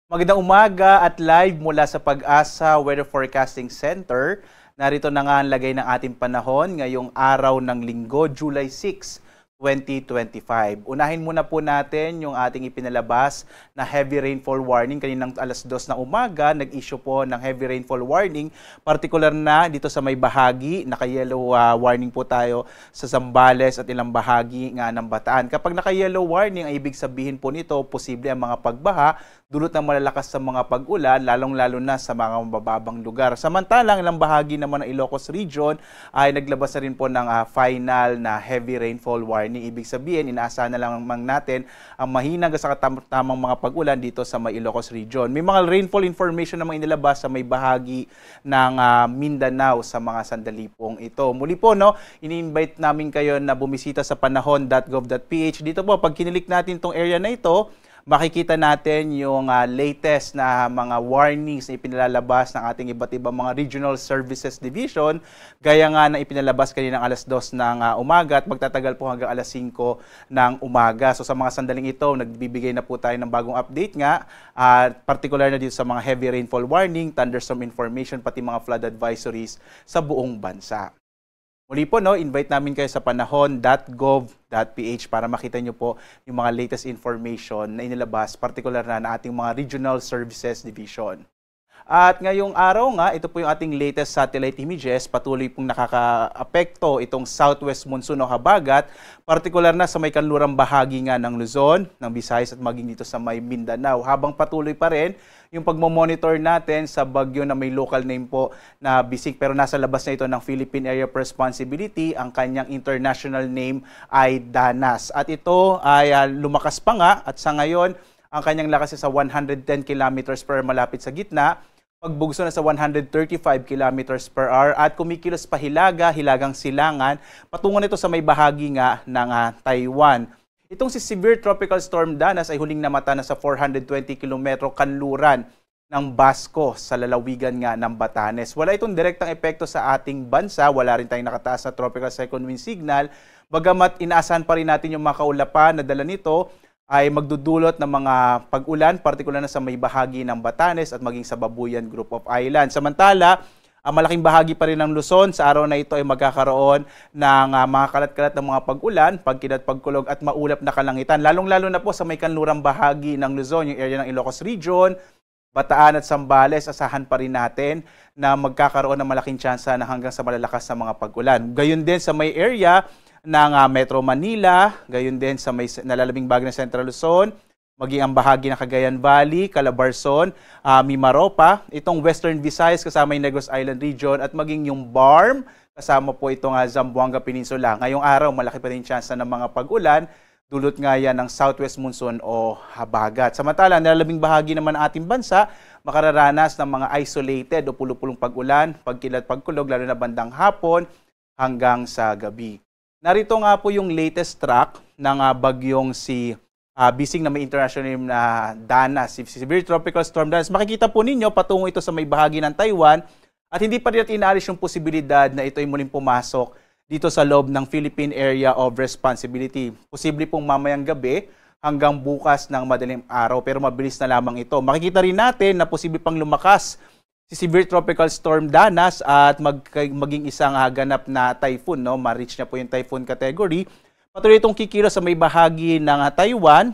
Magandang umaga at live mula sa Pag-asa Weather Forecasting Center. Narito na nga ang lagay ng ating panahon ngayong araw ng Linggo, July 6, 2025. Unahin muna po natin yung ating ipinalabas na heavy rainfall warning. Kaninang alas 2 ng umaga, nag-issue po ng heavy rainfall warning. Partikular na dito sa may bahagi, naka-yellow warning po tayo sa Zambales at ilang bahagi nga ng Bataan. Kapag naka-yellow warning, ay ibig sabihin po nito, posible ang mga pagbaha, dulot ng malalakas sa mga pag-ulan, lalong-lalo na sa mga mababang lugar. Samantalang ilang bahagi naman ng Ilocos Region ay naglabas na rin po ng final na heavy rainfall warning. Ibig sabihin, inaasahan na lang natin ang mahinang sa tamang mga pag-ulan dito sa may Ilocos Region. May mga rainfall information namang inilabas sa may bahagi ng Mindanao sa mga sandali pong ito. Muli po, ini-invite namin kayo na bumisita sa panahon.gov.ph. Dito po, pag kinilik natin itong area na ito, makikita natin yung latest na mga warnings na ipinalalabas ng ating iba't ibang mga Regional Services Division, gaya nga na ipinalabas kaninang alas 2 ng umaga at magtatagal po hanggang alas 5 ng umaga. So sa mga sandaling ito, nagbibigay na po tayo ng bagong update nga, particular na dito sa mga heavy rainfall warning, thunderstorm information, pati mga flood advisories sa buong bansa. Muli po, invite namin kayo sa panahon.gov.ph para makita nyo po yung mga latest information na inilabas, particular na ating mga Regional Services Division. At ngayong araw nga, ito po yung ating latest satellite images, patuloy pong nakaka-apekto itong southwest monsoon o habagat, partikular na sa may kanlurang bahagi nga ng Luzon, ng Visayas at maging dito sa may Mindanao. Habang patuloy pa rin yung pagmomonitor natin sa bagyo na may local name po na Bisik, pero nasa labas na ito ng Philippine Area of Responsibility, ang kanyang international name ay Danas. At ito ay lumakas pa nga at sa ngayon, ang kanyang lakas ay sa 110 kilometers per hour malapit sa gitna, pagbugso na sa 135 kilometers per hour at kumikilos pa hilagang silangan patungo nito sa may bahagi nga ng Taiwan. Itong si Severe Tropical Storm Danas ay huling namata na sa 420 kilometro kanluran ng Basco sa lalawigan nga ng Batanes. Wala itong direktang epekto sa ating bansa, wala rin tayong nakataas na tropical cyclone wind signal, bagamat inaasahan pa rin natin yung mga kaulapan na dala nito ay magdudulot ng mga pag-ulan, partikular na sa may bahagi ng Batanes at maging sa Babuyan Group of Islands. Samantala, ang malaking bahagi pa rin ng Luzon sa araw na ito ay magkakaroon ng mga kalat-kalat ng mga pag-ulan, pagkilat, pagkulog at maulap na kalangitan. Lalong-lalo na po sa may kanlurang bahagi ng Luzon, yung area ng Ilocos Region, Bataan at Zambales, asahan pa rin natin na magkakaroon ng malaking tsansa na hanggang sa malalakas na mga pag-ulan. Gayon din sa may area ng Metro Manila, gayon din sa may nalalabing bahagi ng Central Luzon, maging ang bahagi ng Cagayan Valley, Calabarzon, Mimaropa, itong Western Visayas kasama yung Negros Island Region at maging yung BARM, kasama po itong Zamboanga Peninsula. Ngayong araw, malaki pa rin tsansa ng mga pag-ulan, dulot nga yan ng southwest monsoon o habagat. Samantala, nalalabing bahagi naman ng ating bansa, makararanas ng mga isolated o pulupulong pag-ulan, pagkilat, pagkulog, lalo na bandang hapon hanggang sa gabi. Narito nga po yung latest track ng bagyong si Bising na may international name na Danas, si Severe Tropical Storm Danas. Makikita po ninyo patungo ito sa may bahagi ng Taiwan at hindi pa rin inaalis yung posibilidad na ito ay muling pumasok dito sa loob ng Philippine Area of Responsibility. Posible pong mamayang gabi hanggang bukas ng madaling araw pero mabilis na lamang ito. Makikita rin natin na posible pang lumakas si Severe Tropical Storm Danas at maging isang ganap na typhoon, ma-reach na po yung typhoon category. Patuloy itong kikilos sa may bahagi ng Taiwan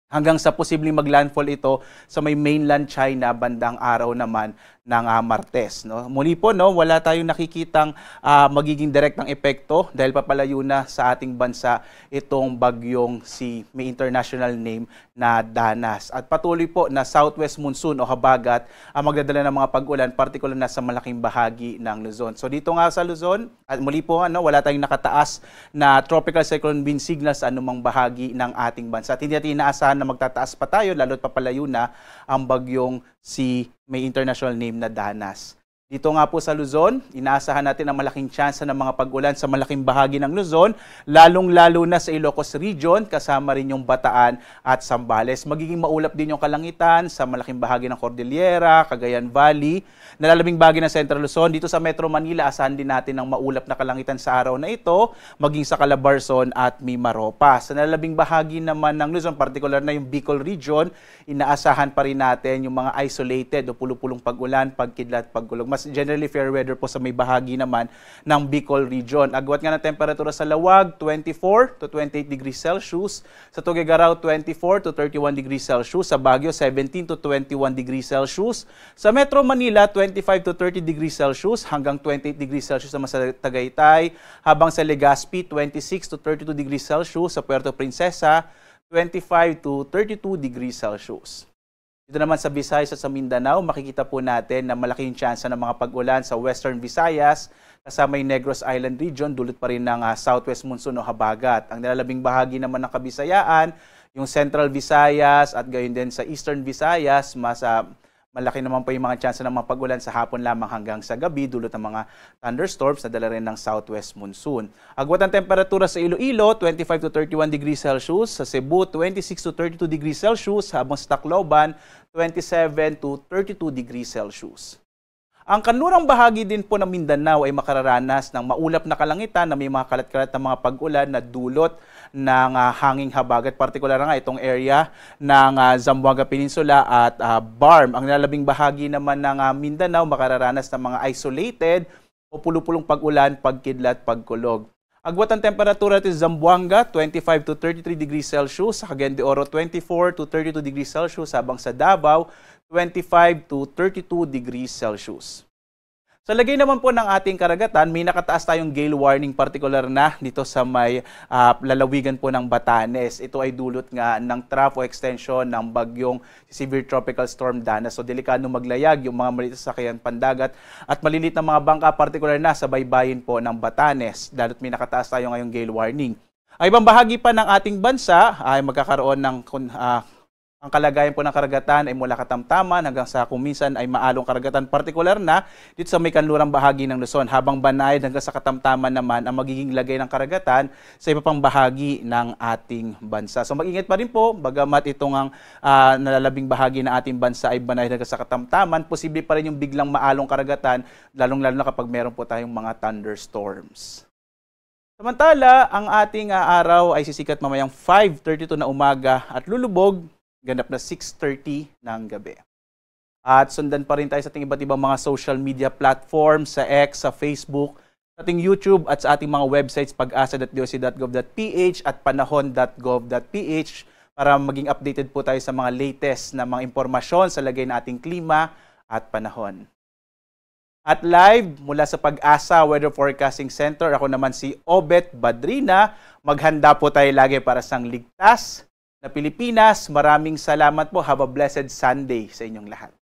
hanggang sa posibleng maglandfall ito sa may mainland China bandang araw naman ng Martes. Muli po, wala tayong nakikitang magiging direktang epekto dahil papalayo na sa ating bansa itong bagyong si may international name na Danas. At patuloy po na southwest monsoon o habagat ang magdadala ng mga pag-ulan, partikular na sa malaking bahagi ng Luzon. So dito nga sa Luzon, at muli po, wala tayong nakataas na tropical cyclone wind signal sa anumang bahagi ng ating bansa. At hindi natin inaasahan na magtataas pa tayo, lalo't papalayo na ang bagyong si may international name na Danas. Dito nga po sa Luzon, inaasahan natin ang malaking tsansa ng mga pag-ulan sa malaking bahagi ng Luzon, lalong-lalo na sa Ilocos Region, kasama rin yung Bataan at Zambales. Magiging maulap din yung kalangitan sa malaking bahagi ng Cordillera, Cagayan Valley, nalalabing bahagi ng Central Luzon. Dito sa Metro Manila, asahan din natin ang maulap na kalangitan sa araw na ito, maging sa Calabarzon at Mimaropa. Sa nalalabing bahagi naman ng Luzon, particular na yung Bicol Region, inaasahan pa rin natin yung mga isolated o pulupulong pag-ulan, pagkidlat, pagkulog. Mas generally fair weather po sa may bahagi naman ng Bicol Region. Agwat nga ng temperatura sa Lawag, 24 to 28 degrees Celsius. Sa Tuguegarao, 24 to 31 degrees Celsius. Sa Baguio, 17 to 21 degrees Celsius. Sa Metro Manila, 25 to 30 degrees Celsius hanggang 28 degrees Celsius naman sa Tagaytay. Habang sa Legazpi, 26 to 32 degrees Celsius. Sa Puerto Princesa, 25 to 32 degrees Celsius. Dito naman sa Visayas at sa Mindanao, makikita po natin na malaking tsansa ng mga pag-ulan sa Western Visayas, kasama yung Negros Island Region, dulot pa rin ng southwest monsoon o habagat. Ang nilalabing bahagi naman ng Kabisayaan, yung Central Visayas at gayon din sa Eastern Visayas, malaki naman po yung mga tsansa ng mga pag-ulan sa hapon lamang hanggang sa gabi, dulot ng mga thunderstorms na dala rin ng southwest monsoon. Agwat ang temperatura sa Iloilo, 25 to 31 degrees Celsius. Sa Cebu, 26 to 32 degrees Celsius. Habang sa Tacloban, 27 to 32 degrees Celsius. Ang kanlurang bahagi din po ng Mindanao ay makararanas ng maulap na kalangitan na may mga kalat-kalat na mga pag-ulan na dulot ng hanging habagat. Partikular nga itong area ng Zamboanga Peninsula at Barm. Ang nilalabing bahagi naman ng Mindanao makararanas ng mga isolated o pulupulong pag-ulan, pagkidlat, pagkulog. Agwat ang temperatura sa Zamboanga, 25 to 33 degrees Celsius. Sa Cagayan de Oro, 24 to 32 degrees Celsius. Habang sa Davao, 25 to 32 degrees Celsius. Sa lagay naman po ng ating karagatan, may nakataas tayong gale warning particular na dito sa may lalawigan po ng Batanes. Ito ay dulot nga ng trough o extension ng bagyong severe tropical storm Dana. So delikado maglayag yung mga maliit na sasakyan pandagat at malilit na mga bangka particular na sa baybayin po ng Batanes. Dahil may nakataas tayo ngayong gale warning. Ang ibang bahagi pa ng ating bansa ay magkakaroon ng ang kalagayan po ng karagatan ay mula katamtaman hanggang sa kuminsan ay maalong karagatan, partikular na dito sa may kanlurang bahagi ng Luzon, habang banayad hanggang sa katamtaman naman ang magiging lagay ng karagatan sa iba pang bahagi ng ating bansa. So mag-ingat pa rin po, bagamat itong nalalabing bahagi ng ating bansa ay banayad hanggang sa katamtaman, posible pa rin yung biglang maalong karagatan, lalong-lalo na kapag meron po tayong mga thunderstorms. Samantala, ang ating araw ay sisikat mamayang 5:32 na umaga at lulubog ganap na 6:30 ng gabi. At sundan pa rin tayo sa ating iba't ibang mga social media platforms, sa X, sa Facebook, sa ating YouTube at sa ating mga websites pag-asa.doc.gov.ph at panahon.gov.ph para maging updated po tayo sa mga latest na mga impormasyon sa lagay ng ating klima at panahon. At live mula sa Pag-asa Weather Forecasting Center, ako naman si Obet Badrina. Maghanda po tayo lagi para sa ligtas na Pilipinas. Maraming salamat po. Have a blessed Sunday sa inyong lahat.